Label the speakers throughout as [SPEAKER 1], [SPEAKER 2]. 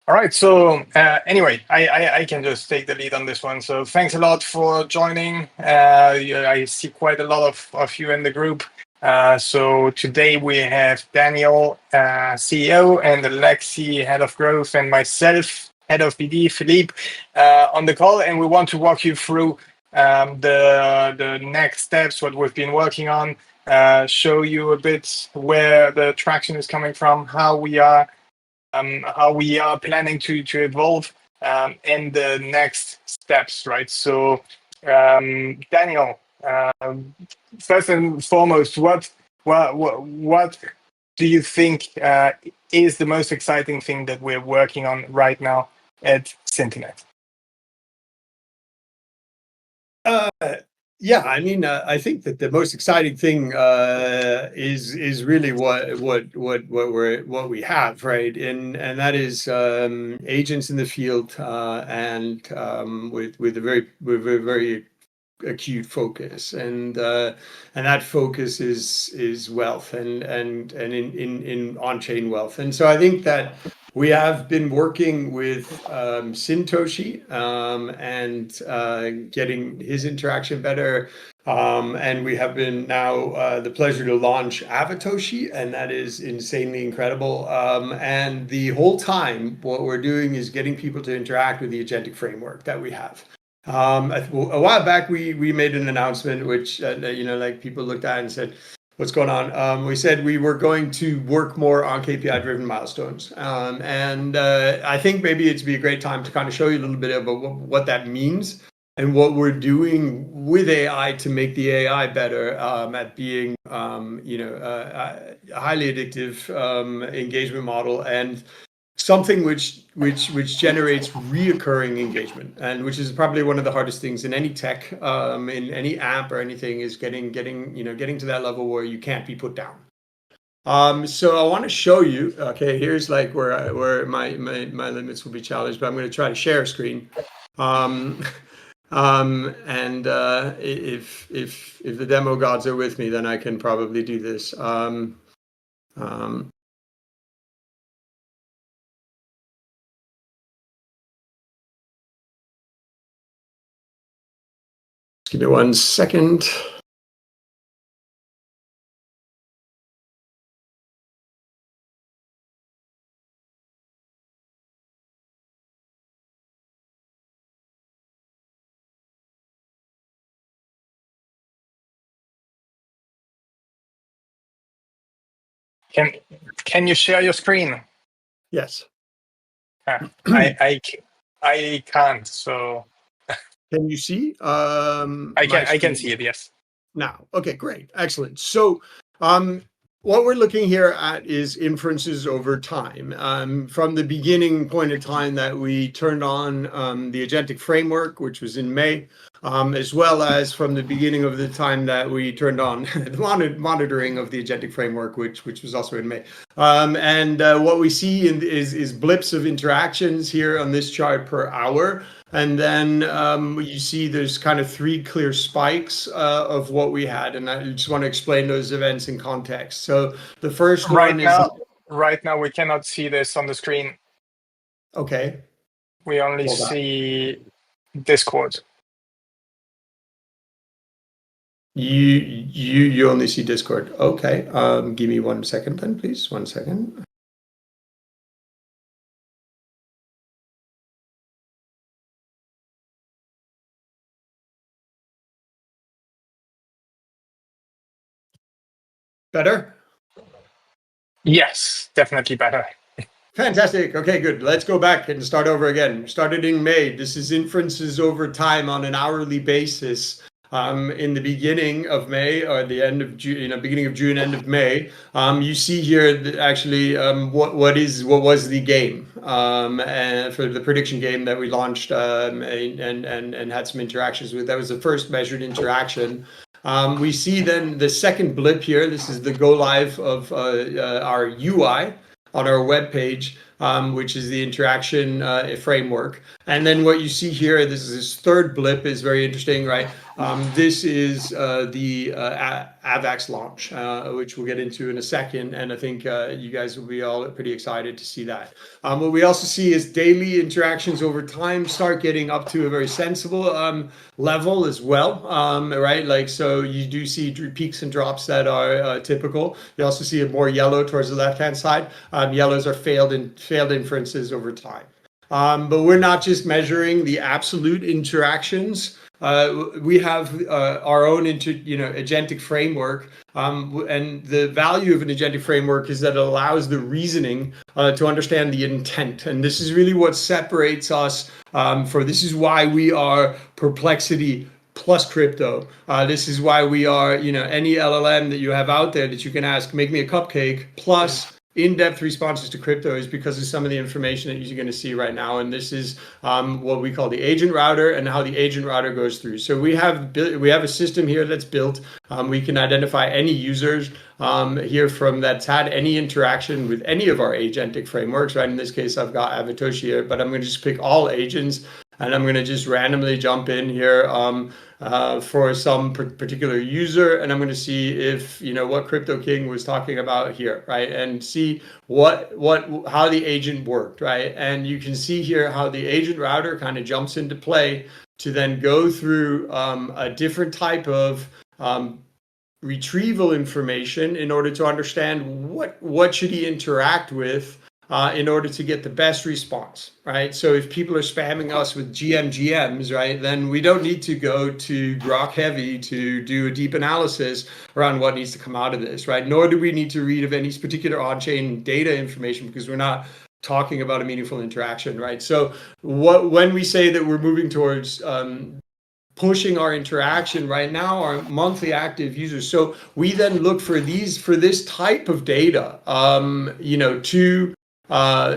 [SPEAKER 1] All right. So anyway, I can just take the lead on this one. So thanks a lot for joining. I see quite a lot of you in the group. So today we have Daniel, CEO, and Alexi, Head of Growth, and myself, Head of BD, Philippe, on the call. And we want to walk you through the next steps, what we've been working on, show you a bit where the traction is coming from, how we are planning to evolve, and the next steps, right? So, Daniel, first and foremost, what do you think is the most exciting thing that we're working on right now at Synternet?
[SPEAKER 2] Yeah, I mean, I think that the most exciting thing is really what we have, right? And that is agents in the field and with a very acute focus, and that focus is wealth and in on-chain wealth. And so I think that we have been working with Syntoshi and getting his interaction better. And we have been now the pleasure to launch Avatoshi, and that is insanely incredible. And the whole time, what we're doing is getting people to interact with the agentic framework that we have. A while back, we made an announcement, which like people looked at and said, "What's going on?" We said we were going to work more on KPI-driven milestones, and I think maybe it'd be a great time to kind of show you a little bit about what that means and what we're doing with AI to make the AI better at being, a highly addictive engagement model, and something which generates reoccurring engagement, and which is probably one of the hardest things in any tech, in any app or anything, is getting to that level where you can't be put down. So I want to show you. Okay, here's like where my limits will be challenged, but I'm going to try to share a screen. And if the demo gods are with me, then I can probably do this. Give me 1 second.
[SPEAKER 1] Can you share your screen?
[SPEAKER 2] Yes.
[SPEAKER 1] I can't. So
[SPEAKER 2] can you see?
[SPEAKER 1] I can see it. Yes.
[SPEAKER 2] Now, okay, great, excellent. So, what we're looking here at is inferences over time. From the beginning point of time that we turned on the agentic framework, which was in May, as well as from the beginning of the time that we turned on the monitoring of the agentic framework, which was also in May. And what we see is blips of interactions here on this chart per hour. And then you see there's kind of 3 clear spikes of what we had. And I just want to explain those events in context. So the first one is...
[SPEAKER 1] Right now, we cannot see this on the screen.
[SPEAKER 2] Okay.
[SPEAKER 1] We only see Discord.
[SPEAKER 2] You only see Discord. Okay. Give me 1 second then, please. 1 second. Better?
[SPEAKER 1] Yes, definitely better.
[SPEAKER 2] Fantastic. Okay, good. Let's go back and start over again. Started in May. This is inferences over time on an hourly basis. In the beginning of May or the end of June, beginning of June, end of May, you see here that actually what was the game and for the prediction game that we launched and had some interactions with. That was the first measured interaction. We see then the second blip here. This is the go live of our UI on our web page, which is the interaction framework. And then what you see here, this third blip is very interesting, right? This is the AVAX launch, which we'll get into in a second, and I think you guys will be all pretty excited to see that. What we also see is daily interactions over time start getting up to a very sensible level as well, right? Like, so you do see peaks and drops that are typical. You also see it more yellow towards the left-hand side. Yellows are failed inferences over time. But we're not just measuring the absolute interactions. We have our own agentic framework, and the value of an agentic framework is that it allows the reasoning to understand the intent, and this is really what separates us. This is why we are Perplexity plus crypto. This is why we are, any LLM that you have out there that you can ask, make me a cupcake, plus in-depth responses to crypto, is because of some of the information that you're going to see right now. And this is what we call the agent router and how the agent router goes through. So we have a system here that's built. We can identify any users here from that's had any interaction with any of our agentic frameworks, right? In this case, I've got Avatoshi here, but I'm going to just pick all agents, and I'm going to just randomly jump in here for some particular user, and I'm going to see if what Crypto King was talking about here, right? And see how the agent worked, right? And you can see here how the agent router kind of jumps into play to then go through a different type of retrieval information in order to understand what should he interact with in order to get the best response, right? So if people are spamming us with GMs, right, then we don't need to go to Grok Heavy to do a deep analysis around what needs to come out of this, right? Nor do we need to read of any particular on-chain data information, because we're not talking about a meaningful interaction, right? So when we say that we're moving towards pushing our interaction right now, our monthly active users. So we then look for this type of data, to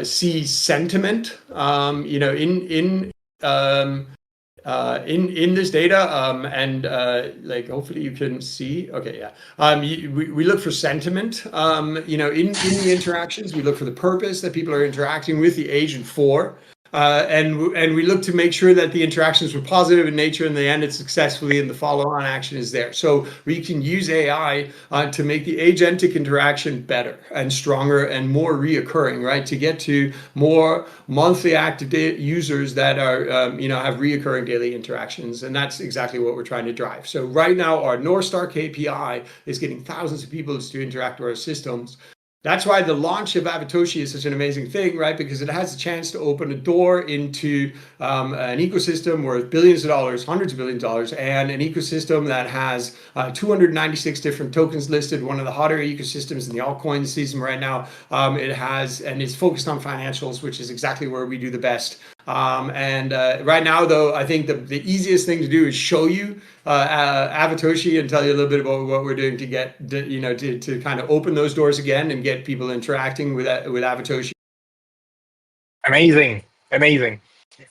[SPEAKER 2] see sentiment, in this data, and like hopefully you can see. Okay, yeah. We look for sentiment, in the interactions. We look for the purpose that people are interacting with the agent for. And we look to make sure that the interactions were positive in nature, and they ended successfully, and the follow-on action is there. So we can use AI to make the agentic interaction better and stronger and more reoccurring, right? To get to more monthly active users that are, have reoccurring daily interactions, and that's exactly what we're trying to drive. So right now, our North Star KPI is getting thousands of people to interact with our systems. That's why the launch of Avatoshi is such an amazing thing, right? Because it has a chance to open a door into an ecosystem worth billions of dollars, hundreds of billions of dollars, and an ecosystem that has 296 different tokens listed, one of the hotter ecosystems in the altcoin season right now. It has, and it's focused on financials, which is exactly where we do the best. Right now, though, I think the easiest thing to do is show you Avatoshi and tell you a little bit about what we're doing to get to kind of open those doors again and get people interacting with Avatoshi.
[SPEAKER 1] Amazing.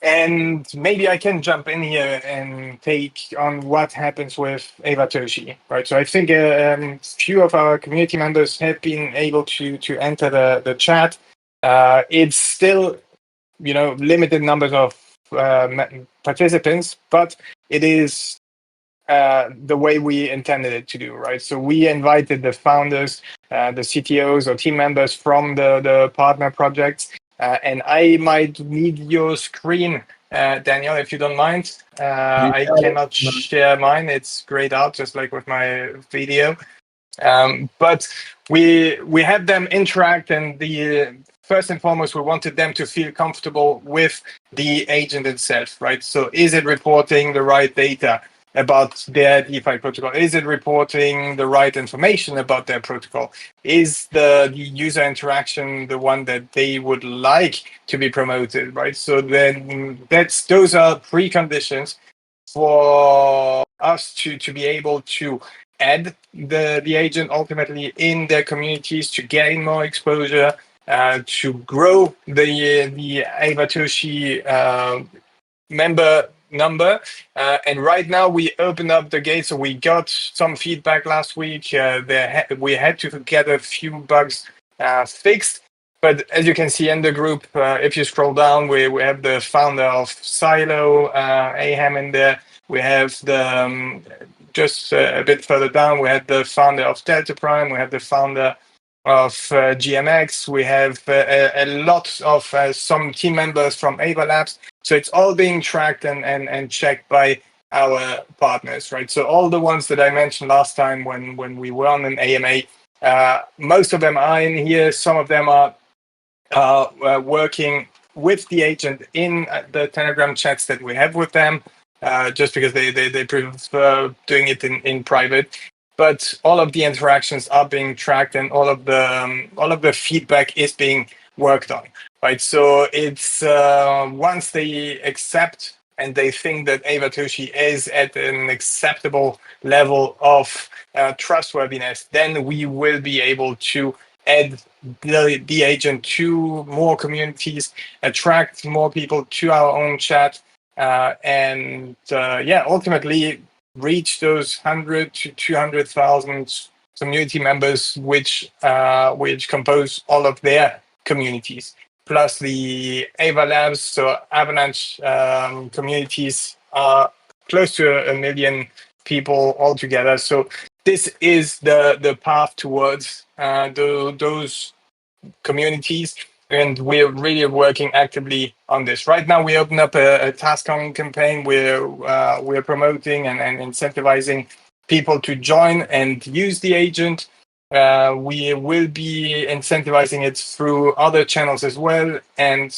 [SPEAKER 1] And maybe I can jump in here and take on what happens with Avatoshi, right? So I think a few of our community members have been able to enter the chat. It's still limited numbers of participants, but it is the way we intended it to do, right? So we invited the founders, the CTOs or team members from the partner projects, and I might need your screen, Daniel, if you don't mind. I cannot share mine. It's grayed out, just like with my video. But we had them interact, and first and foremost, we wanted them to feel comfortable with the agent itself, right? So is it reporting the right data about their DeFi protocol? Is it reporting the right information about their protocol? Is the user interaction the one that they would like to be promoted, right? So then those are preconditions for us to be able to add the agent ultimately in their communities, to gain more exposure, to grow the Avatoshi member number. And right now we open up the gate. So we got some feedback last week. We had to get a few bugs fixed. But as you can see in the group, if you scroll down, we have the founder of Silo, Aham, in there. We have the just a bit further down. We have the founder of Delta Prime. We have the founder of GMX. We have a lot of some team members from Avalance. So it's all being tracked and checked by our partners, right? So all the ones that I mentioned last time when we were on an AMA, most of them are in here. Some of them are working with the agent in the Telegram chats that we have with them, just because they prefer doing it in private. But all of the interactions are being tracked, and all of the feedback is being worked on, right? So it's once they accept and they think that Avatoshi is at an acceptable level of trustworthiness, then we will be able to add the agent to more communities, attract more people to our own chat, and ultimately reach those 100 to 200,000 community members, which compose all of their communities, plus the Avalance, so Avalanche communities are close to 1 million people altogether. So this is the path towards those communities, and we're really working actively on this. Right now, we open up a TaskOn campaign where we're promoting and incentivizing people to join and use the agent. We will be incentivizing it through other channels as well, and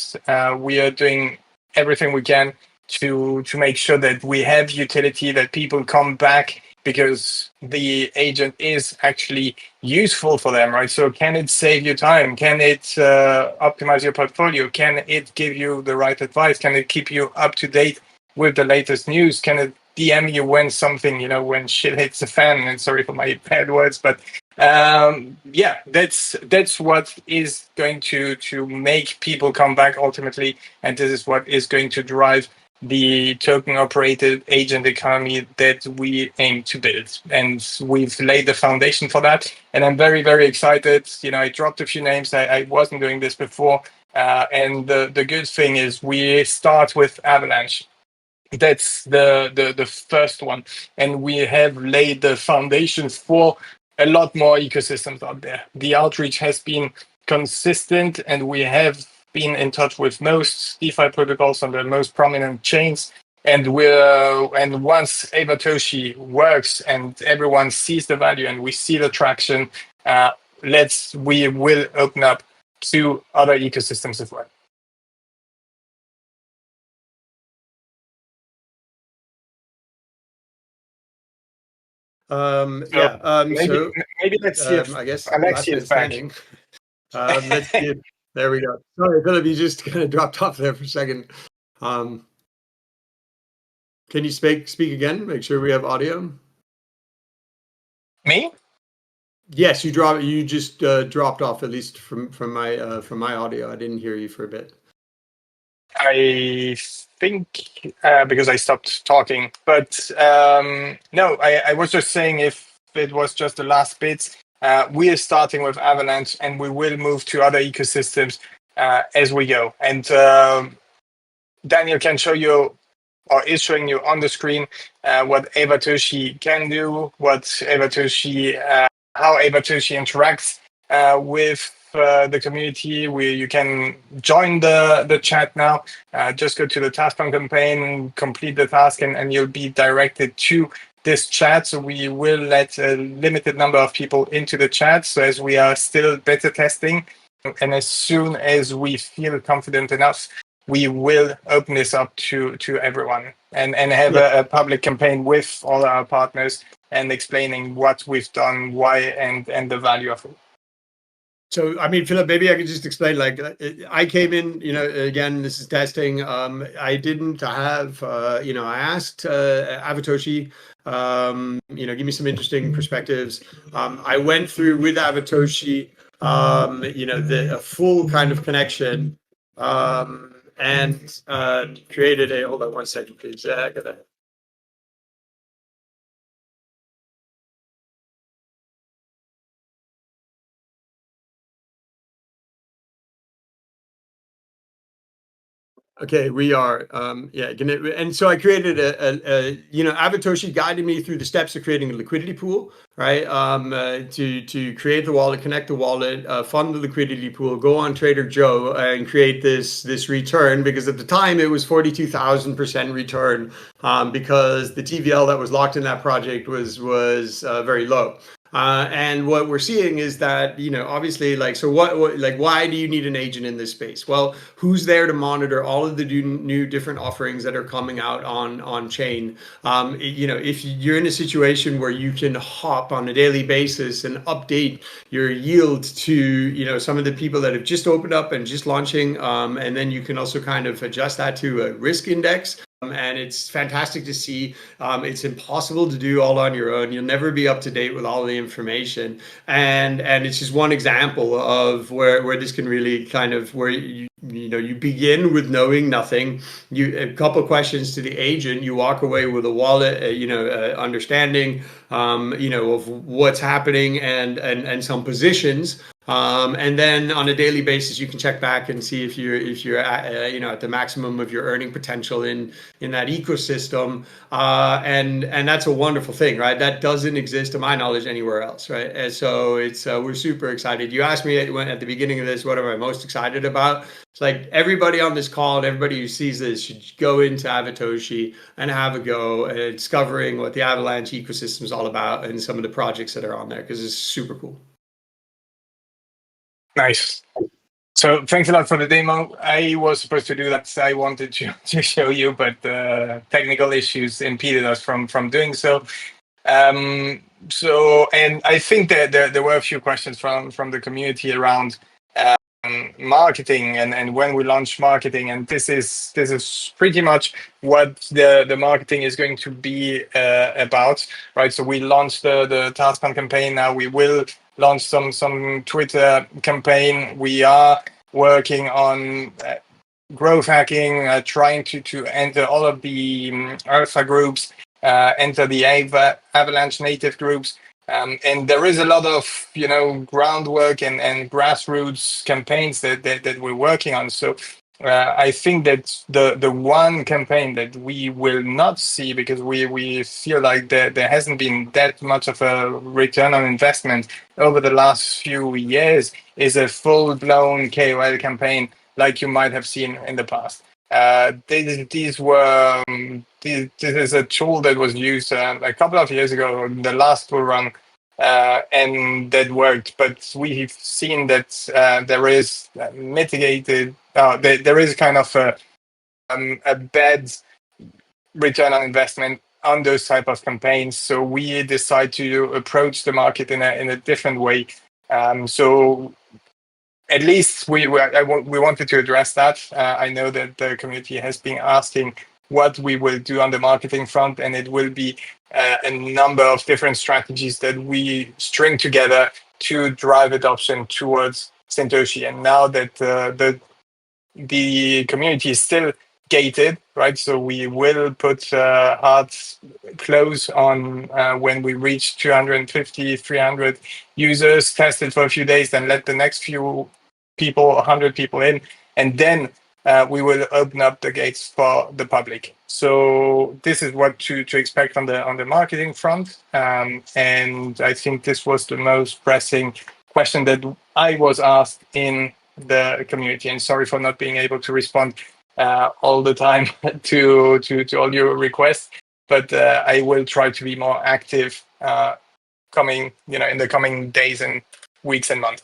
[SPEAKER 1] we are doing everything we can to make sure that we have utility, that people come back because the agent is actually useful for them, right? So can it save you time? Can it optimize your portfolio? Can it give you the right advice? Can it keep you up to date with the latest news? Can it DM you when something, when shit hits the fan? And sorry for my bad words, but that's what is going to make people come back ultimately, and this is what is going to drive the token operated agent economy that we aim to build. And we've laid the foundation for that. And I'm very, very excited. I dropped a few names. I wasn't doing this before. And the good thing is we start with Avalanche. That's the first one. And we have laid the foundation for a lot more ecosystems out there. The outreach has been consistent, and we have been in touch with most DeFi protocols on the most prominent chains. And once Avatoshi works and everyone sees the value and we see the traction, we will open up to other ecosystems as well. Maybe let's see if
[SPEAKER 2] I guess
[SPEAKER 1] Alexi is back.
[SPEAKER 2] Let's see if, there we go. Sorry, Philip, you just kind of dropped off there for a second. Can you speak again? Make sure we have audio.
[SPEAKER 1] Me?
[SPEAKER 2] Yes, you just dropped off, at least from my audio. I didn't hear you for a bit.
[SPEAKER 1] I think because I stopped talking, but no, I was just saying if it was just the last bits. We are starting with Avalance, and we will move to other ecosystems as we go. And Daniel can show you, or is showing you on the screen, what Avatoshi can do, how Avatoshi interacts with the community. Where you can join the chat now. Just go to the TaskOn Campaign, complete the task, and you'll be directed to this chat. So we will let a limited number of people into the chat, so as we are still beta testing, and as soon as we feel confident enough, we will open this up to everyone and have a public campaign with all our partners and explaining what we've done, why, and the value of it.
[SPEAKER 2] So, I mean, Philip, maybe I could just explain, I came in, again, this is testing. I didn't have, I asked Avatoshi, give me some interesting perspectives. I went through with Avatoshi, a full kind of connection, and created hold on one second, please. I gotta. Okay, we are. And so I created Avatoshi guided me through the steps of creating a liquidity pool, right? To create the wallet, connect the wallet, fund the liquidity pool, go on Trader Joe and create this return, because at the time it was 42,000% return, because the TVL that was locked in that project was very low. And what we're seeing is that, obviously, like, so like, why do you need an agent in this space? Well, who's there to monitor all of the new different offerings that are coming out on chain? If you're in a situation where you can hop on a daily basis and update your yield to, some of the people that have just opened up and just launching, and then you can also kind of adjust that to a risk index. And it's fantastic to see. It's impossible to do all on your own. You'll never be up to date with all the information. And it's just one example of where this can really kind of, where you begin with knowing nothing. A couple questions to the agent, you walk away with a wallet, understanding, of what's happening, and some positions. And then on a daily basis, you can check back and see if you're at the maximum of your earning potential in that ecosystem. And that's a wonderful thing, right? That doesn't exist, to my knowledge, anywhere else, right? And so we're super excited. You asked me at the beginning of this, what am I most excited about? It's like everybody on this call and everybody who sees this should go into Avatoshi and have a go at discovering what the Avalanche ecosystem is all about and some of the projects that are on there, because it's super cool.
[SPEAKER 1] Nice. So thanks a lot for the demo. I was supposed to do that. I wanted to show you, but technical issues impeded us from doing so. And I think that there were a few questions from the community around marketing and when we launch marketing, and this is pretty much what the marketing is going to be about, right? So we launched the TaskOn campaign. Now we will launch some Twitter campaign. We are working on growth hacking, trying to enter all of the alpha groups, enter the Avalanche native groups. And there is a lot of groundwork and grassroots campaigns that we're working on. So I think that the one campaign that we will not see, because we feel like there hasn't been that much of a return on investment over the last few years, is a full-blown KOL campaign like you might have seen in the past. This is a tool that was used a couple of years ago, the last bull run, and that worked. But we've seen that there is mitigated. There is kind of a bad return on investment on those type of campaigns. So we decide to approach the market in a different way. So at least we wanted to address that. I know that the community has been asking what we will do on the marketing front, and it will be a number of different strategies that we string together to drive adoption towards Synternet. And now that the community is still gated, right? So we will put hard close on when we reach 250, 300 users, test it for a few days, then let the next few people, 100 people in, and then we will open up the gates for the public. So this is what to expect on the marketing front. And I think this was the most pressing question that I was asked in the community. And sorry for not being able to respond all the time to all your requests, but I will try to be more active in the coming days and weeks and months.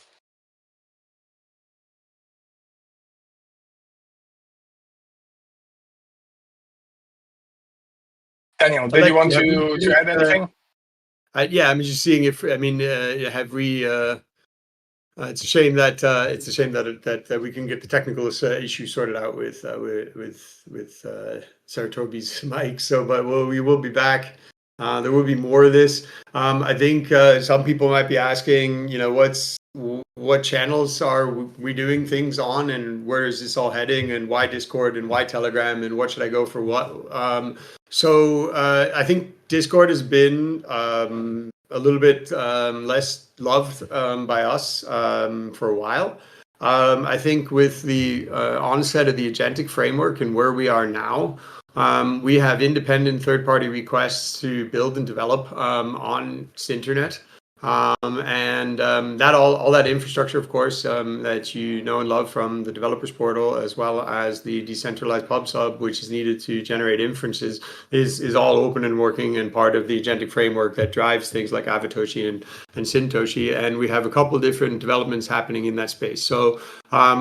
[SPEAKER 1] Daniel, did you want to add anything?
[SPEAKER 2] Yeah, I'm just seeing if have we. It's a shame that we can get the technical issue sorted out with Saratobi's mic. So, but we will be back. There will be more of this. I think some people might be asking, what channels are we doing things on, and where is this all heading, and why Discord and why Telegram, and what should I go for what? So I think Discord has been a little bit less loved by us for a while. I think with the onset of the agentic framework and where we are now, we have independent third-party requests to build and develop on Synternet. That all that infrastructure, of course, that you know and love from the developers portal, as well as the decentralized pub sub, which is needed to generate inferences, is all open and working and part of the agentic framework that drives things like Avatoshi and Syntoshi. And we have a couple of different developments happening in that space. So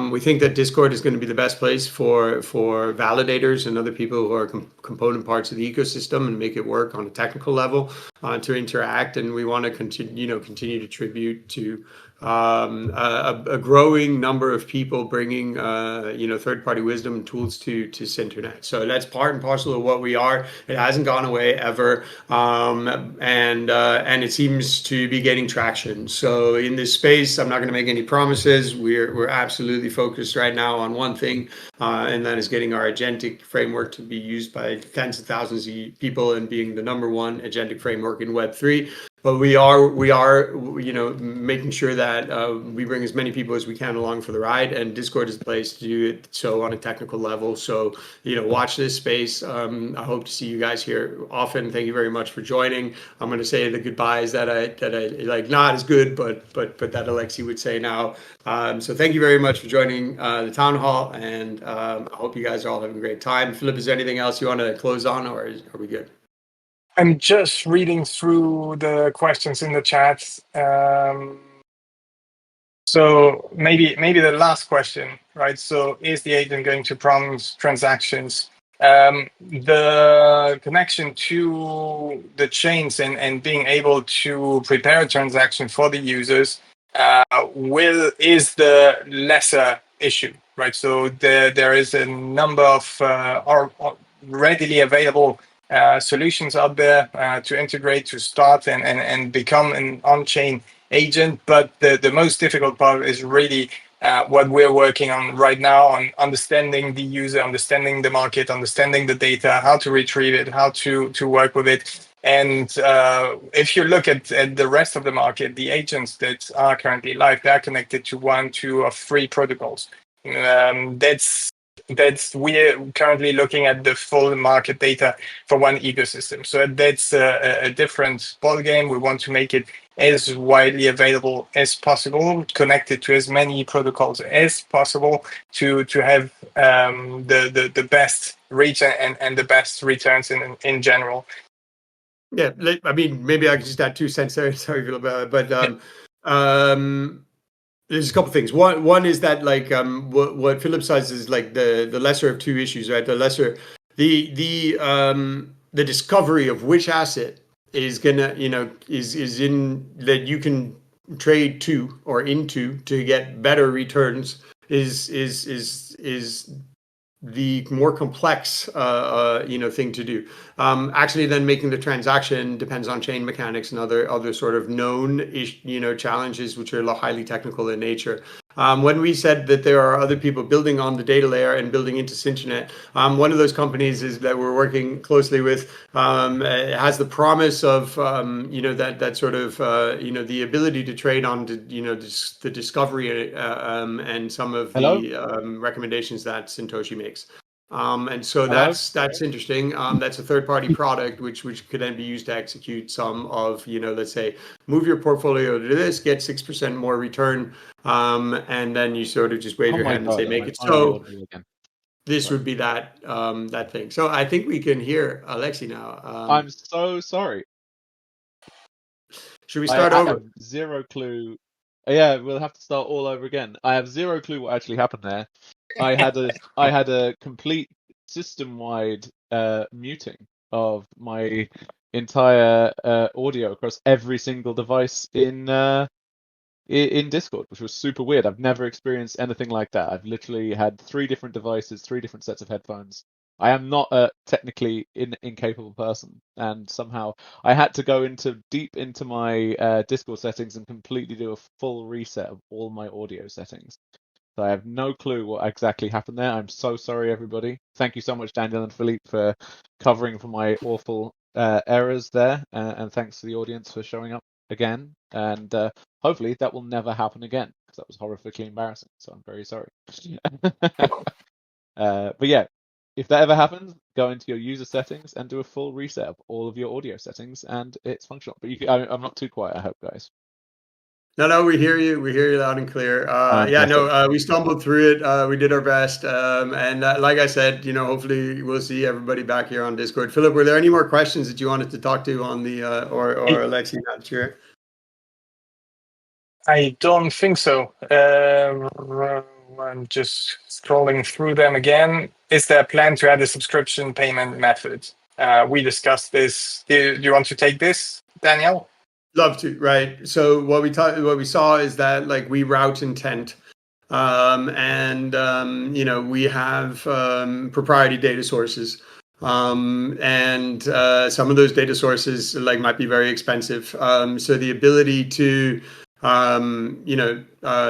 [SPEAKER 2] we think that Discord is going to be the best place for validators and other people who are component parts of the ecosystem and make it work on a technical level to interact. And we want to continue to tribute to a growing number of people bringing third-party wisdom and tools to Synternet. So that's part and parcel of what we are. It hasn't gone away ever, and it seems to be gaining traction. So in this space, I'm not going to make any promises. We're absolutely focused right now on one thing, and that is getting our agentic framework to be used by tens of thousands of people and being the number one agentic framework in Web3. But we are, making sure that we bring as many people as we can along for the ride, and Discord is the place to do it. So on a technical level, so watch this space. I hope to see you guys here often. Thank you very much for joining. I'm going to say the goodbyes that I like, not as good, but that Alexi would say now. So thank you very much for joining the town hall, and I hope you guys are all having a great time. Philip, is there anything else you want to close on, or are we good?
[SPEAKER 1] I'm just reading through the questions in the chat. So maybe the last question, right? So is the agent going to prompt transactions? The connection to the chains and being able to prepare a transaction for the users is the lesser issue, right? So there is a number of or readily available solutions out there to integrate, to start and become an on-chain agent. But the most difficult part is really what we're working on right now, on understanding the user, understanding the market, understanding the data, how to retrieve it, how to work with it. And if you look at the rest of the market, the agents that are currently live, they're connected to 1, 2, or 3 protocols. That's we're currently looking at the full market data for one ecosystem. So that's a different ballgame. We want to make it as widely available as possible, connected to as many protocols as possible to have the best reach and the best returns in general.
[SPEAKER 2] Yeah, I mean, maybe I could just add 2 cents there. Sorry, Philip, but there's a couple things. One is that like what Philip says is like the lesser of 2 issues, right? The lesser the discovery of which asset is gonna is in that you can trade to or into to get better returns is the more complex thing to do. Actually then making the transaction depends on chain mechanics and other sort of known challenges which are highly technical in nature. When we said that there are other people building on the data layer and building into Synternet, one of those companies is that we're working closely with has the promise of that sort of the ability to trade on the discovery and some of the recommendations that Syntoshi makes. And so that's interesting. That's a third-party product which could then be used to execute some of let's say move your portfolio to this, get 6% more return, and then you sort of just wave your hand and say make it so. This would be that thing. So I think we can hear Alexi now.
[SPEAKER 3] I'm so sorry.
[SPEAKER 2] Should we start over?
[SPEAKER 3] I have zero clue. Yeah, we'll have to start all over again. I have zero clue what actually happened there. I had a complete system-wide muting of my entire audio across every single device in Discord, which was super weird. I've never experienced anything like that. I've literally had 3 different devices, 3 different sets of headphones. I am not a technically incapable person, and somehow I had to go deep into my Discord settings and completely do a full reset of all my audio settings. So I have no clue what exactly happened there. I'm so sorry, everybody. Thank you so much, Daniel and Philippe, for covering for my awful errors there, and thanks to the audience for showing up again. And hopefully that will never happen again. because that was horrifically embarrassing. So I'm very sorry. But yeah, if that ever happens, go into your user settings and do a full reset of all of your audio settings, and it's functional. But I'm not too quiet, I hope, guys.
[SPEAKER 2] No, we hear you. We hear you loud and clear. We stumbled through it. We did our best. Like I said, hopefully we'll see everybody back here on Discord. Philip, were there any more questions that you wanted to talk to on the, or Alexi, not sure?
[SPEAKER 1] I don't think so. I'm just scrolling through them again. Is there a plan to add a subscription payment method? We discussed this. Do you want to take this, Daniel?
[SPEAKER 2] Love to, right? So what we saw is that like we route intent, we have proprietary data sources, and some of those data sources like might be very expensive. So the ability to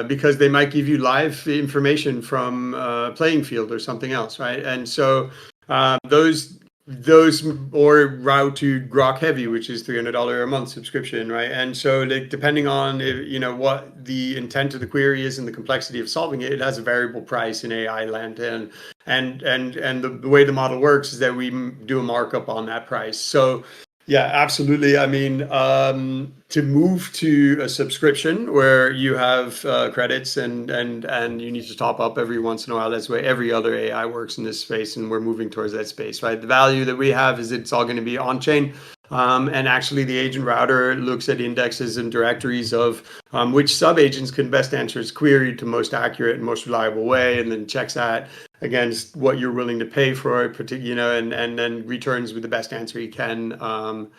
[SPEAKER 2] because they might give you live information from playing field or something else, right? And so those or route to Grok Heavy, which is $300 a month subscription, right? And so like, depending on what the intent of the query is and the complexity of solving it, it has a variable price in AI land, and the way the model works is that we do a markup on that price. So yeah, absolutely. I mean, to move to a subscription where you have credits and you need to top up every once in a while, that's the way every other AI works in this space, and we're moving towards that space, right? The value that we have is it's all going to be on chain. And actually, the agent router looks at indexes and directories of which sub-agents can best answer its query to most accurate and most reliable way, and then checks that against what you're willing to pay for it, and then returns with the best answer you can.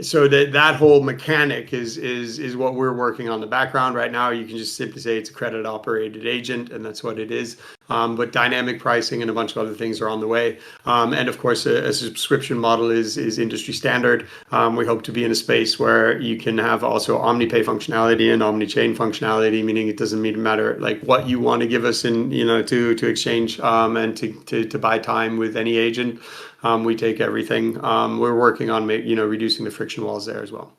[SPEAKER 2] So that whole mechanic is what we're working on in the background right now. You can just simply say it's a credit operated agent, and that's what it is. But dynamic pricing and a bunch of other things are on the way. And of course, a subscription model is industry standard. We hope to be in a space where you can have also OmniPay functionality and omni-chain functionality, meaning it doesn't even matter like what you want to give us in, to exchange and to buy time with any agent. We take everything. We're working on reducing the friction walls there as well.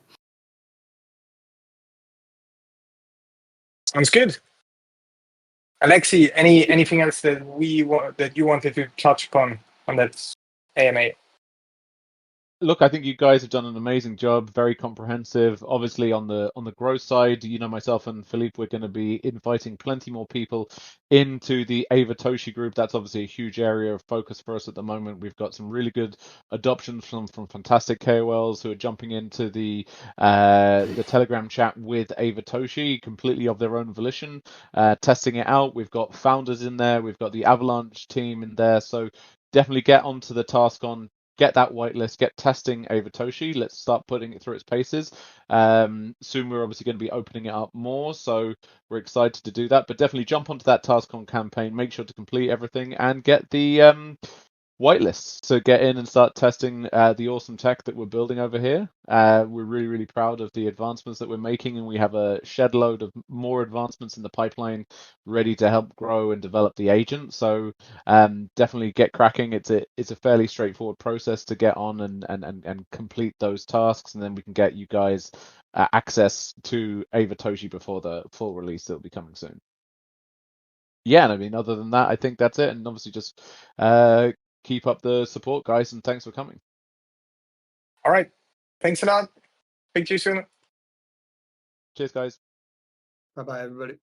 [SPEAKER 1] Sounds good. Alexi, anything else that you wanted to touch upon on that AMA?
[SPEAKER 3] Look, I think you guys have done an amazing job, very comprehensive. Obviously, on the growth side, myself and Philippe, we're going to be inviting plenty more people into the Avatoshi group. That's obviously a huge area of focus for us at the moment. We've got some really good adoption from fantastic KOLs who are jumping into the Telegram chat with Avatoshi completely of their own volition, testing it out. We've got founders in there. We've got the Avalanche team in there. So definitely get onto the TaskOn. Get that whitelist, get testing Avatoshi. Let's start putting it through its paces. Soon we're obviously going to be opening it up more, so we're excited to do that. But definitely jump onto that TaskOn campaign. Make sure to complete everything and get the whitelist to get in and start testing the awesome tech that we're building over here. We're really, really proud of the advancements that we're making, and we have a shed load of more advancements in the pipeline ready to help grow and develop the agent. So definitely get cracking. It's a fairly straightforward process to get on and complete those tasks, and then we can get you guys access to Avatoshi before the full release that'll be coming soon. Yeah, and I mean, other than that, I think that's it. And obviously just keep up the support, guys, and thanks for coming.
[SPEAKER 1] All right. Thanks a lot. Speak to you soon.
[SPEAKER 3] Cheers, guys.
[SPEAKER 2] Bye-bye, everybody.